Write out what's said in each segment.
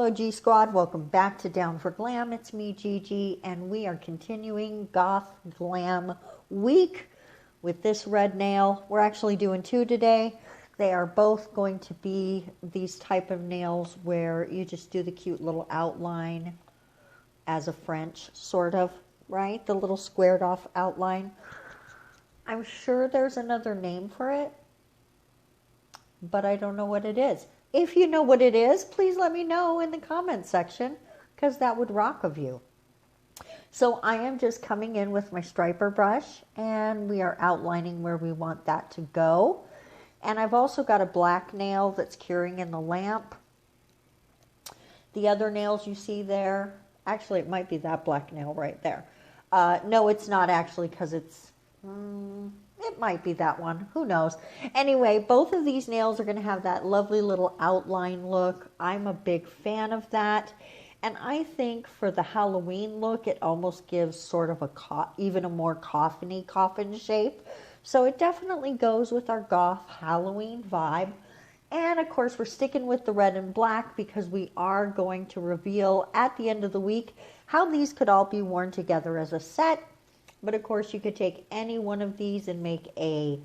Hello G Squad, welcome back to Down for Glam. It's me Gigi and we are continuing Goth Glam week with this red nail. We're actually doing two today. They are both going to be these type of nails where you just do the cute little outline as a French sort of, right? The little squared off outline. I'm sure there's another name for it, but I don't know what it is. If you know what it is, please let me know in the comment section, because that would rock of you. So I am just coming in with my striper brush, and we are outlining where we want that to go. And I've also got a black nail that's curing in the lamp. The other nails you see there, actually it might be that black nail right there. No, it's not actually, because it's... it might be that one. Who knows? Anyway, both of these nails are going to have that lovely little outline look. I'm a big fan of that. And I think for the Halloween look, it almost gives sort of even a more coffin shape. So it definitely goes with our goth Halloween vibe. And of course, we're sticking with the red and black because we are going to reveal at the end of the week how these could all be worn together as a set. But of course, you could take any one of these and make a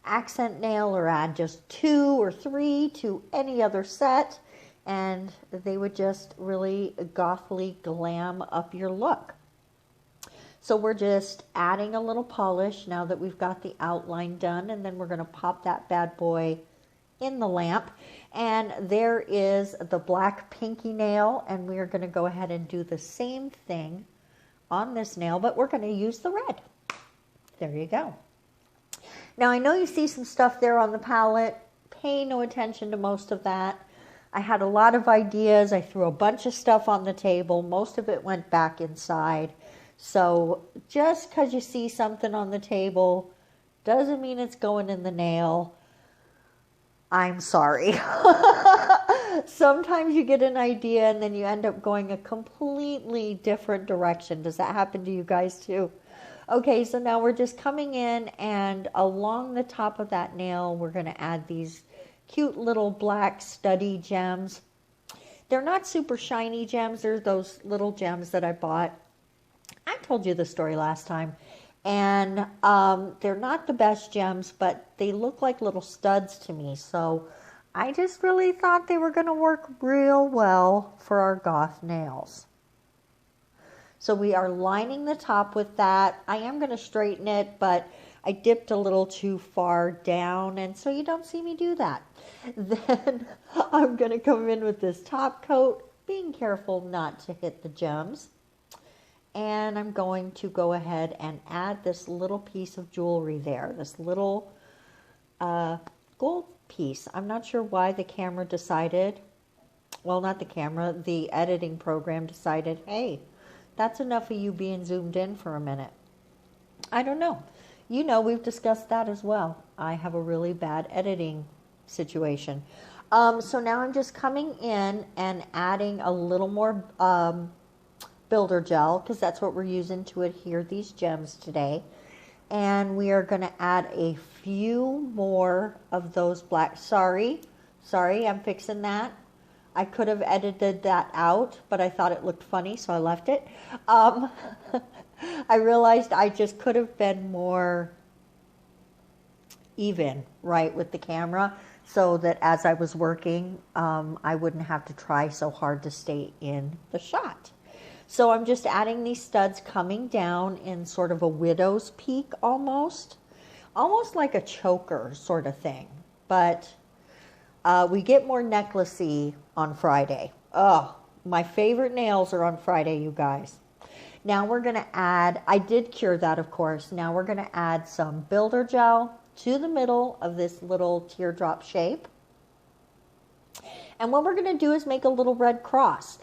accent nail or add just 2 or 3 to any other set. And they would just really gothly glam up your look. So we're just adding a little polish now that we've got the outline done. And then we're going to pop that bad boy in the lamp. And there is the black pinky nail. And we are going to go ahead and do the same thing on this nail, but we're going to use the red. There you go. Now I know you see some stuff there on the palette. Pay no attention to most of that. I had a lot of ideas. I threw a bunch of stuff on the table. Most of it went back inside. So just because you see something on the table doesn't mean it's going in the nail. I'm sorry. Sometimes you get an idea and then you end up going a completely different direction. Does that happen to you guys too? Okay, so now we're just coming in and along the top of that nail, we're going to add these cute little black study gems. They're not super shiny gems. They're those little gems that I bought. I told you the story last time. And they're not the best gems, but they look like little studs to me. So I just really thought they were going to work real well for our goth nails. So we are lining the top with that. I am going to straighten it, but I dipped a little too far down, and so you don't see me do that. Then I'm going to come in with this top coat, being careful not to hit the gems. And I'm going to go ahead and add this little piece of jewelry there, this little gold piece. I'm not sure why the camera decided, well, not the camera, the editing program decided, hey, that's enough of you being zoomed in for a minute. I don't know. You know, we've discussed that as well. I have a really bad editing situation. So now I'm just coming in and adding a little more builder gel, because that's what we're using to adhere these gems today. And we are going to add a few more of those black. Sorry, I'm fixing that. I could have edited that out, but I thought it looked funny, so I left it. I realized I just could have been more even, right, with the camera, so that as I was working, I wouldn't have to try so hard to stay in the shot. So I'm just adding these studs coming down in sort of a widow's peak almost like a choker sort of thing. But we get more necklacey on Friday. Oh, my favorite nails are on Friday, you guys. Now we're going to add, I did cure that, of course. Now we're going to add some builder gel to the middle of this little teardrop shape. And what we're going to do is make a little red cross.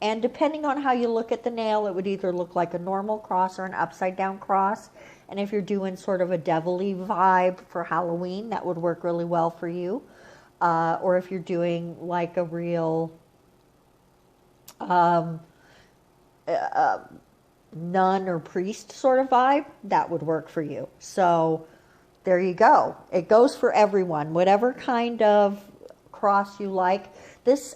And depending on how you look at the nail, it would either look like a normal cross or an upside down cross. And if you're doing sort of a devilly vibe for Halloween, that would work really well for you. Or if you're doing like a real nun or priest sort of vibe, that would work for you. So there you go. It goes for everyone. Whatever kind of cross you like. This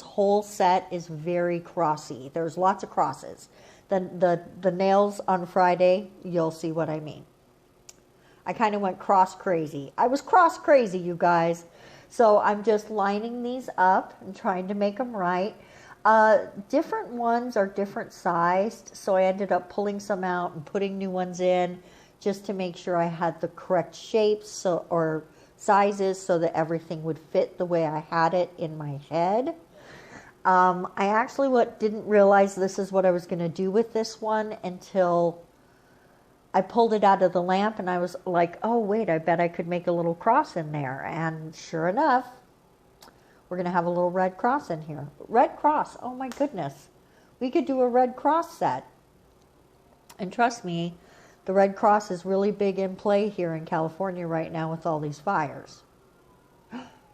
whole set is very crossy. There's lots of crosses. The nails on Friday, you'll see what I mean. I kind of went cross crazy. I was cross crazy, you guys. So I'm just lining these up and trying to make them right. Different ones are different sized, so I ended up pulling some out and putting new ones in just to make sure I had the correct shapes or sizes so that everything would fit the way I had it in my head. I actually didn't realize this is what I was going to do with this one until I pulled it out of the lamp, and I was like, oh wait, I bet I could make a little cross in there. And sure enough, we're going to have a little red cross in here. Red cross, oh my goodness. We could do a red cross set. And trust me, the red cross is really big in play here in California right now with all these fires.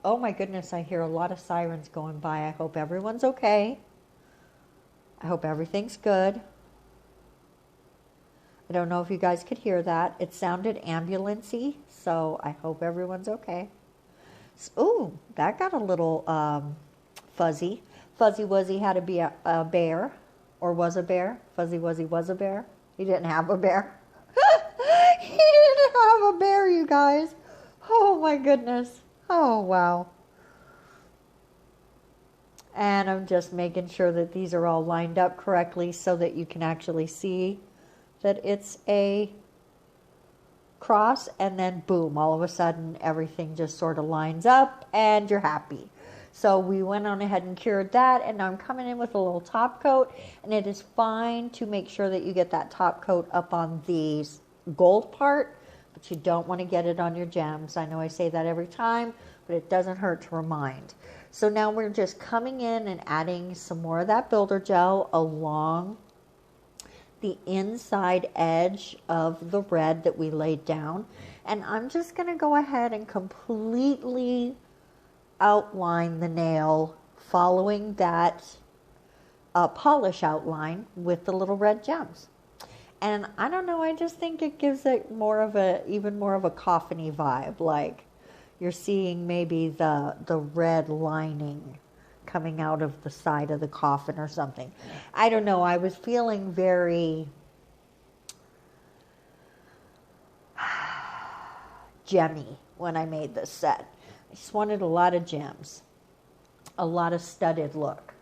Oh my goodness, I hear a lot of sirens going by. I hope everyone's okay. I hope everything's good. I don't know if you guys could hear that. It sounded ambulance-y, so I hope everyone's okay. Ooh, that got a little fuzzy. Fuzzy Wuzzy had to be a bear, or was a bear. Fuzzy Wuzzy was a bear. He didn't have a bear. He didn't have a bear, you guys. Oh my goodness. Oh wow. And I'm just making sure that these are all lined up correctly so that you can actually see that it's a cross, and then boom, all of a sudden everything just sort of lines up and you're happy. So we went on ahead and cured that, and now I'm coming in with a little top coat, and it is fine to make sure that you get that top coat up on the gold part, but you don't want to get it on your gems. I know I say that every time, but it doesn't hurt to remind. So now we're just coming in and adding some more of that builder gel along the inside edge of the red that we laid down. And I'm just going to go ahead and completely outline the nail following that polish outline with the little red gems. And I don't know, I just think it gives it even more of a coffin-y vibe, like you're seeing maybe the red lining coming out of the side of the coffin or something. I don't know. I was feeling very gemmy when I made this set. I just wanted a lot of gems, a lot of studded look.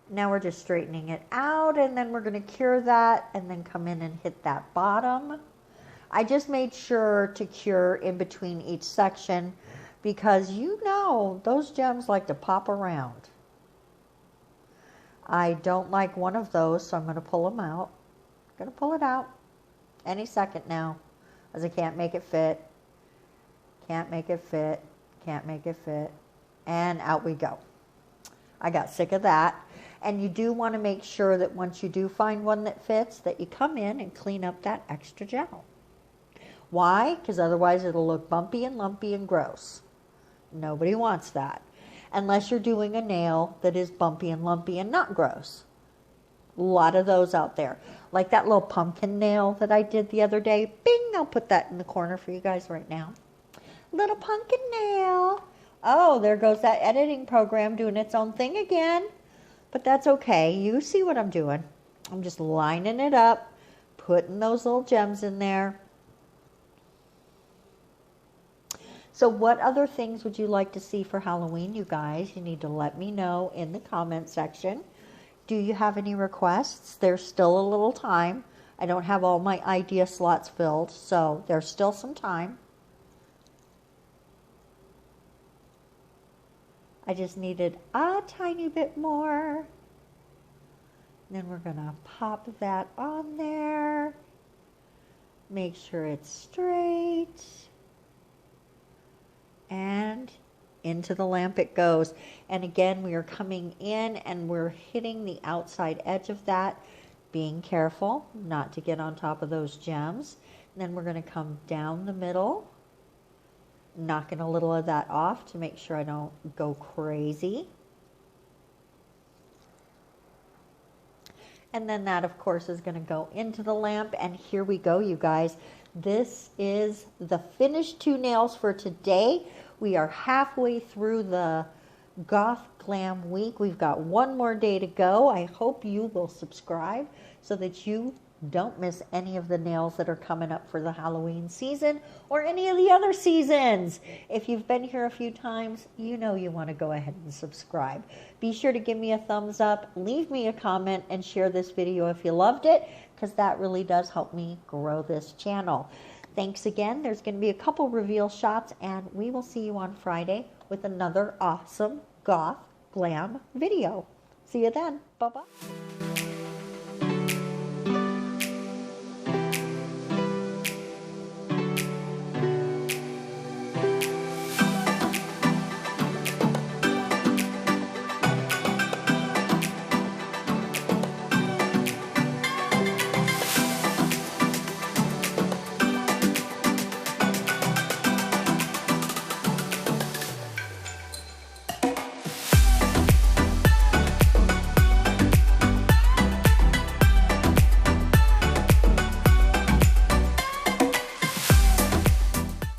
Now we're just straightening it out, and then we're going to cure that and then come in and hit that bottom. I just made sure to cure in between each section, because you know those gems like to pop around. I don't like one of those, so I'm going to pull them out. I'm going to pull it out any second now, as I can't make it fit. Can't make it fit. Can't make it fit. And out we go. I got sick of that. And you do want to make sure that once you do find one that fits, that you come in and clean up that extra gel. Why? Because otherwise it'll look bumpy and lumpy and gross. Nobody wants that. Unless you're doing a nail that is bumpy and lumpy and not gross. A lot of those out there. Like that little pumpkin nail that I did the other day. Bing! I'll put that in the corner for you guys right now. Little pumpkin nail. Oh, there goes that editing program doing its own thing again. But that's okay. You see what I'm doing. I'm just lining it up, putting those little gems in there. So what other things would you like to see for Halloween, you guys? You need to let me know in the comment section. Do you have any requests? There's still a little time. I don't have all my idea slots filled, so there's still some time. I just needed a tiny bit more. And then we're going to pop that on there. Make sure it's straight. And into the lamp it goes. And again, we are coming in and we're hitting the outside edge of that, being careful not to get on top of those gems. And then we're going to come down the middle, knocking a little of that off to make sure I don't go crazy. And then that, of course, is going to go into the lamp. And here we go, you guys. This is the finished two nails for today. We are halfway through the Goth Glam week. We've got one more day to go. I hope you will subscribe so that you don't miss any of the nails that are coming up for the Halloween season or any of the other seasons. If you've been here a few times, you know you want to go ahead and subscribe. Be sure to give me a thumbs up, leave me a comment, and share this video if you loved it, because that really does help me grow this channel. Thanks again. There's going to be a couple reveal shots, and we will see you on Friday with another awesome Goth Glam video. See you then. Bye-bye.